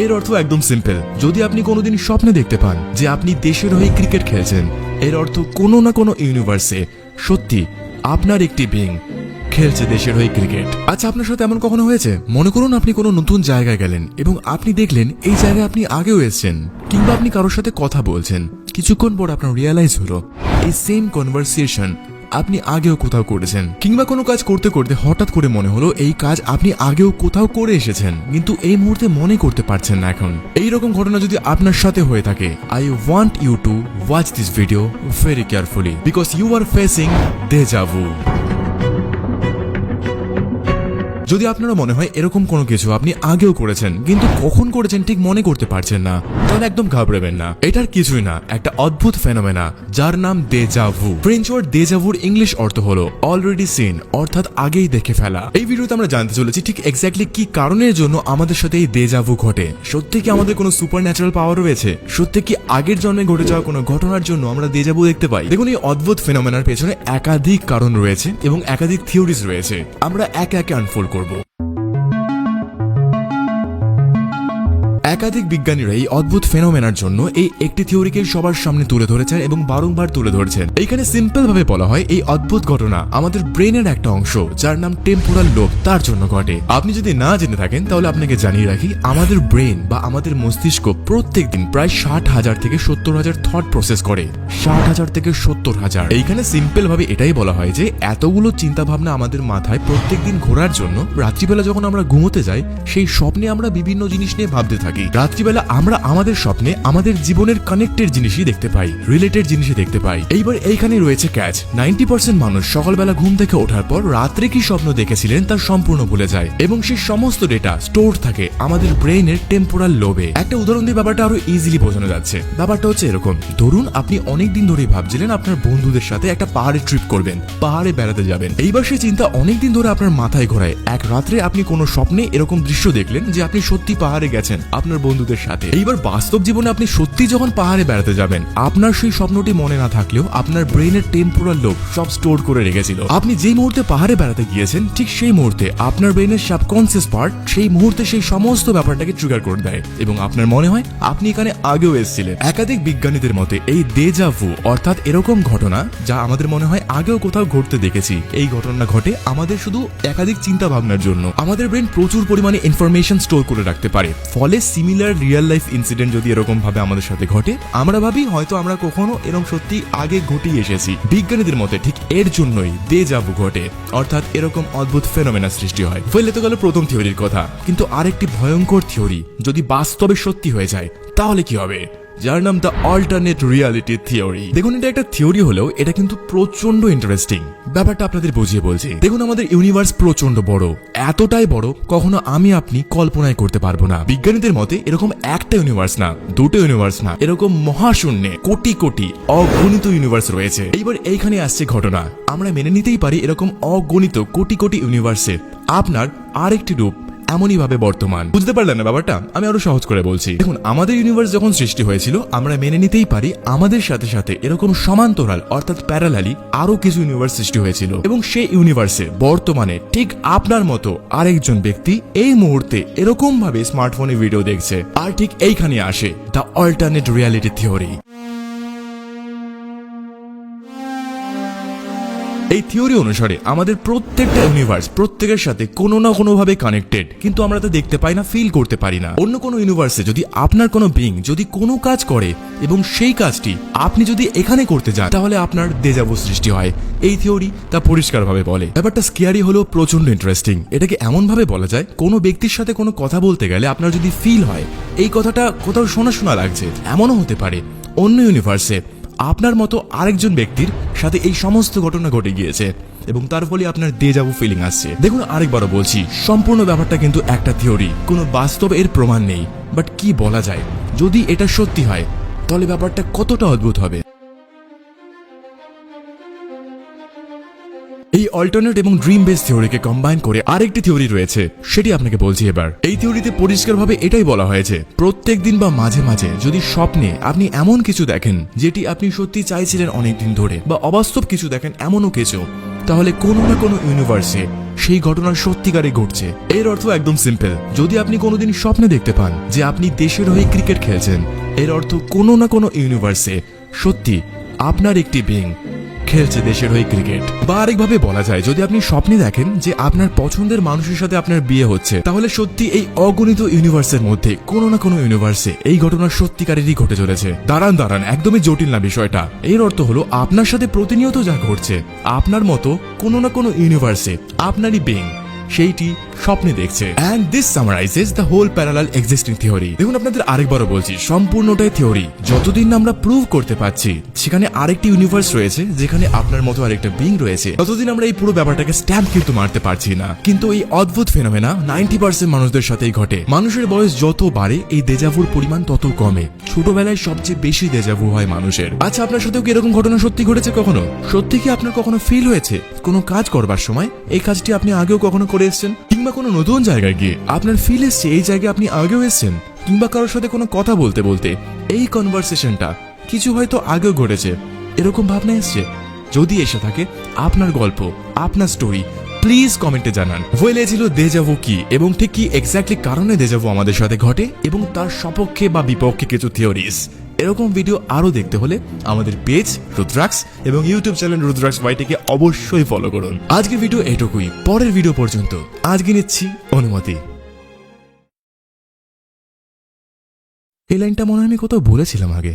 এর অর্থ একদম সিম্পল। যদি আপনি কোনোদিন স্বপ্নে দেখতে পান যে আপনি দেশের হয়ে ক্রিকেট খেলছেন, এর অর্থ কোনো না কোনো ইউনিভার্সে সত্যি আপনার একটি বিং খেলছে দেশের হয়ে ক্রিকেট। আচ্ছা, আপনার সাথে এমন কখনো হয়েছে? মনে করুন আপনি কোনো নতুন জায়গায় গেলেন এবং আপনি দেখলেন এই জায়গায় আপনি আগেও এসেছেন, কিংবা আপনি কারোর সাথে কথা বলছেন, কিছুক্ষণ পর আপনার রিয়ালাইজ হলো এই সেম কনভারসেশন আপনি আগেও কোথাও করেছেন। কিংবা কোনো কাজ করতে করতে হঠাৎ করে মনে হলো এই কাজ আপনি আগেও কোথাও করে এসেছেন, কিন্তু এই মুহূর্তে মনে করতে পারছেন না। এখন এইরকম ঘটনা যদি আপনার সাথে হয়ে থাকে, I want you to watch this video very carefully, because you are facing deja vu. যদি আপনারা মনে হয় এরকম কোনো কিছু আপনি আগেও করেছেন কিন্তু কখন করেছেন ঠিক মনে করতে পারছেন না, তাহলে একদম ঘাবড়াবেন না। এটার কিছুই না, একটা অদ্ভুত ফেনোমেনা যার নাম ডেজা ভু। ফ্রেঞ্চ ওয়ার্ড ডেজা ভুর ইংলিশ অর্থ হলো অলরেডি সিন, অর্থাৎ আগেই দেখে ফেলা। এই ভিডিওতে আমরা জানতে চলেছি ঠিক এক্স্যাক্টলি কি কারণের জন্য আমাদের সাথে এই ডেজা ভু ঘটে। সত্যি কি আমাদের কোনো সুপার ন্যাচারাল পাওয়ার রয়েছে? সত্যি কি আগের জন্মে ঘটে যাওয়া কোনো ঘটনার জন্য আমরা ডেজা ভু দেখতে পাই? দেখুন, এই অদ্ভুত ফেনোমেনার পেছনে একাধিক কারণ রয়েছে এবং একাধিক থিওরিজ রয়েছে। আমরা একে একে আনফোল্ড করব। একাধিক বিজ্ঞানীরা এই অদ্ভুত ফেনোমেনার জন্য এই একটি থিওরিকে সবার সামনে তুলে ধরেছেন এবং বারংবার তুলে ধরেছেন। এইখানে সিম্পল ভাবে বলা হয় এই অদ্ভুত ঘটনা আমাদের ব্রেনের একটা অংশ যার নাম টেম্পোরাল লোব তার জন্য ঘটে। আপনি যদি না জেনে থাকেন তাহলে আপনাকে জানিয়ে রাখি, আমাদের ব্রেন বা আমাদের মস্তিষ্ক প্রত্যেকদিন প্রায় 60,000 থেকে 70,000 থট প্রসেস করে। 60,000 থেকে 70,000। এইখানে সিম্পল ভাবে এটাই বলা হয় যে এতগুলো চিন্তা ভাবনা আমাদের মাথায় প্রত্যেকদিন ঘোরার জন্য রাত্রিবেলা যখন আমরা ঘুমোতে যাই, সেই স্বপ্নে আমরা বিভিন্ন জিনিস নিয়ে ভাবতে থাকি। রাত্রিবেলা আমরা আমাদের স্বপ্নে আমাদের জীবনের কানেক্টেড জিনিসই দেখতে পাই, রিলেটেড জিনিসই দেখতে পাই। এইবার এইখানে রয়েছে ক্যাচ। 90% মানুষ সকালবেলা ঘুম থেকে ওঠার পর রাত্রে কি স্বপ্ন দেখেছিলেন তা সম্পূর্ণ ভুলে যায় এবং সেই সমস্ত ডেটা স্টোর থাকে আমাদের ব্রেনের টেম্পোরাল লোবে। একটা উদাহরণ দিয়ে ব্যাপারটা আরো ইজিলি বোঝানো যাচ্ছে। ব্যাপারটা হচ্ছে এরকম, ধরুন আপনি অনেকদিন ধরেই ভাবছিলেন আপনার বন্ধুদের সাথে একটা পাহাড়ে ট্রিপ করবেন, পাহাড়ে বেড়াতে যাবেন। এইবার সেই চিন্তা অনেকদিন ধরে আপনার মাথায় ঘোরায়। এক রাত্রে আপনি কোনো স্বপ্নে এরকম দৃশ্য দেখলেন যে আপনি সত্যি পাহাড়ে গেছেন আপনার বন্ধুদের সাথে। এইবার বাস্তব জীবনে আপনি সত্যি যখন পাহাড়ে বেড়াতে যাবেন, আপনার সেই স্বপ্নটি মনে না থাকলেও আপনার ব্রেনের টেম্পোরাল লোব সব স্টোর করে রেখেছিল। আপনি যেই মুহূর্তে পাহাড়ে বেড়াতে গিয়েছেন ঠিক সেই মুহূর্তে আপনার ব্রেনের সাবকনসিয়াস পার্ট সেই মুহূর্তে সেই সমস্ত ব্যাপারটাকে ট্রিগার করে দেয় এবং আপনার মনে হয় আপনি এখানে আগেও এসেছিলেন। একাধিক বিজ্ঞানীদের মতে এই ডেজা ভু অর্থাৎ এরকম ঘটনা যা আমাদের মনে হয় আগেও কোথাও ঘটতে দেখেছি, এই ঘটনা ঘটে আমাদের শুধু একাধিক চিন্তা ভাবনার জন্য। আমাদের ব্রেন প্রচুর পরিমাণে ইনফরমেশন স্টোর করে রাখতে পারে, ফলে সিমিলার রিয়েল লাইফ ইনসিডেন্ট যদি এরকম ভাবে আমাদের সাথে ঘটে, আমরা ভাবি হয়তো আমরা কখনো এরকম সত্যি আগে ঘটিয়ে এসেছি। বিজ্ঞানীদের মতে ঠিক এর জন্যই ডেজা ভু ঘটে, অর্থাৎ এরকম অদ্ভুত ফেনোমেনা সৃষ্টি হয়। ফলে তো গেল প্রথম থিওরির কথা, কিন্তু আরেকটি ভয়ঙ্কর থিওরি যদি বাস্তবে সত্যি হয়ে যায় তাহলে কি হবে, যার নাম দ্য অল্টারনেট রিয়ালিটি থিওরি। দেখুন, এটা একটা থিওরি হলেও এটা কিন্তু প্রচন্ড ইন্টারেস্টিং। ব্যাপারটা আপনাদের বুঝিয়ে বলছি। দেখুন, আমাদের ইউনিভার্স প্রচন্ড বড়, এতটাই বড় কখনো আমি আপনি কল্পনাই করতে পারবো না। বিজ্ঞানীদের মতে এরকম একটা ইউনিভার্স না, দুটো ইউনিভার্স না, এরকম মহাশূন্যে কোটি কোটি অগণিত ইউনিভার্স রয়েছে। এইবার এইখানে আসছে ঘটনা, আমরা মেনে নিতেই পারি এরকম অগণিত কোটি কোটি ইউনিভার্সে আপনার আরেকটি রূপ এমনই ভাবে বর্তমান। বুঝতে পারলেন না ব্যাপারটা? আমি আরো সহজ করে বলছি। দেখুন, আমাদের ইউনিভার্স যখন সৃষ্টি হয়েছিল আমরা মেনে নিতেই পারি আমাদের সাথে সাথে এরকম সমান্তরাল অর্থাৎ প্যারালালি আরো কিছু ইউনিভার্স সৃষ্টি হয়েছিল এবং সেই ইউনিভার্সে বর্তমানে ঠিক আপনার মতো আরেকজন ব্যক্তি এই মুহূর্তে এরকম ভাবে স্মার্টফোনে ভিডিও দেখছে। আর ঠিক এইখানে আসে দ্য অল্টারনেট রিয়ালিটি থিওরি। এই থিওরি অনুসারে আমাদের প্রত্যেকটা ইউনিভার্স প্রত্যেকের সাথে কোনো না কোনো ভাবে কানেক্টেড, কিন্তু আমরা তা দেখতে পাই না, ফিল করতে পারি না। অন্য কোনো ইউনিভার্সে যদি আপনার কোনো বিং যদি কোনো কাজ করে এবং সেই কাজটি আপনি যদি এখানে করতে যান, তাহলে আপনার ডেজা ভু সৃষ্টি হয়। এই থিওরি তা পরিষ্কারভাবে বলে। ব্যাপারটা স্কেয়ারি হলেও প্রচন্ড ইন্টারেস্টিং। এটাকে এমন ভাবে বলা যায়, কোনো ব্যক্তির সাথে কোনো কথা বলতে গেলে আপনার যদি ফিল হয় এই কথাটা কোথাও শোনা শোনা লাগছে, এমনও হতে পারে অন্য ইউনিভার্সে আপনার মতো আরেকজন ব্যক্তির সাথে এই সমস্ত ঘটনা ঘটে গিয়েছে এবং তার ফলে আপনার ডেজা ভু ফিলিং আসছে। দেখুন, আরেকবারও বলছি, সম্পূর্ণ ব্যাপারটা কিন্তু একটা থিওরি, কোনো বাস্তব এর প্রমাণ নেই। বাট কি বলা যায়, যদি এটা সত্যি হয় তাহলে ব্যাপারটা কতটা অদ্ভুত হবে। এই অল্টারনেট এবং ড্রিম বেস থিওরিকে কম্বাইন করে আরেকটি থিওরি রয়েছে, সেটি আপনাকে বলছি এবার। এই থিওরিতে পরিষ্কারভাবে এটাই বলা হয়েছে, প্রত্যেক দিন বা মাঝে মাঝে যদি স্বপ্নে আপনি এমন কিছু দেখেন যেটি আপনি সত্যি চাইছিলেন অনেকদিন ধরে, বা অবাস্তব কিছু দেখেন এমনও কিছু, তাহলে কোনো না কোনো ইউনিভার্সে সেই ঘটনা সত্যিকারে ঘটছে। এর অর্থ একদম সিম্পল। যদি আপনি কোনোদিন স্বপ্নে দেখতে পান যে আপনি দেশের হয়ে ক্রিকেট খেলছেন, এর অর্থ কোনো না কোনো ইউনিভার্সে সত্যি আপনার একটি বিং খেলছে দেশের হয়ে ক্রিকেট। বা আরেকভাবে বলা যায়, যদি আপনি স্বপ্নে দেখেন যে আপনার পছন্দের মানুষের সাথে আপনার বিয়ে হচ্ছে, তাহলে সত্যি এই অগণিত ইউনিভার্সের মধ্যে কোনো না কোনো ইউনিভার্সে এই ঘটনা সত্যিকারেরই ঘটে চলেছে। দাঁড়ান, একদমই জটিল না বিষয়টা। এর অর্থ হলো আপনার সাথে প্রতিনিয়ত যা ঘটছে, আপনার মতো কোনো না কোনো ইউনিভার্সে আপনারই বিং সেইটি স্বপ্নে দেখছে। And this summarises the whole parallel existing theory. দেখুন, আপনাদের আরেকবারও বলছি, সম্পূর্ণটাই থিওরি। যতদিন আমরা প্রুভ করতে পারছি সেখানে আরেকটি ইউনিভার্স রয়েছে যেখানে আপনার মতো আরেকটা বিং রয়েছে, ততদিন আমরা এই পুরো ব্যাপারটাকে স্ট্যাম্প কিন্তু মারতে পারছি না। কিন্তু এই অদ্ভুত ফেনোমেনা 90% মানুষদের সাথেই ঘটে। মানুষের বয়স যত বাড়ে এই দেজাভুর পরিমাণ তত কমে। ছোটবেলায় সবচেয়ে বেশি দেজাভু হয় মানুষের। আচ্ছা, আপনার সাথেও কি এরকম ঘটনা সত্যি ঘটেছে কখনো? সত্যি কি আপনার কখনো ফিল হয়েছে কোনো কাজ করবার সময় এই কাজটি আপনি আগেও কখনো করে এসেছেন, কিংবা কোনো নতুন জায়গায় গিয়ে আপনার ফিল এসছে এই জায়গায় আপনি আগেও এসেছেন, কিংবা কারোর সাথে কোনো কথা বলতে বলতে এই কনভারসেশনটা কিছু হয়তো আগেও ঘটেছে, এরকম ভাবনা এসছে? যদি এসে থাকে আপনার গল্প, আপনার স্টোরি, প্লিজ কমেন্টে জানান। ওয়েল, ছিল দেজাভু কি এবং ঠিক কি এক্স্যাক্টলি কারণে দেজাভু আমাদের সাথে ঘটে, এবং তার সপক্ষে বা বিপক্ষে কিছু থিওরিজ। এরকম ভিডিও আরো দেখতে হলে আমাদের পেজ রুদ্রাক্স এবং ইউটিউব চ্যানেল রুদ্রাক্স ওয়াইটিকে অবশ্যই ফলো করুন। আজকের ভিডিও এটুকুই। পরের ভিডিও পর্যন্ত আজকে নিচ্ছি অনুমতি। এই লাইনটা মনে হয় আমি কোথাও বলেছিলাম আগে।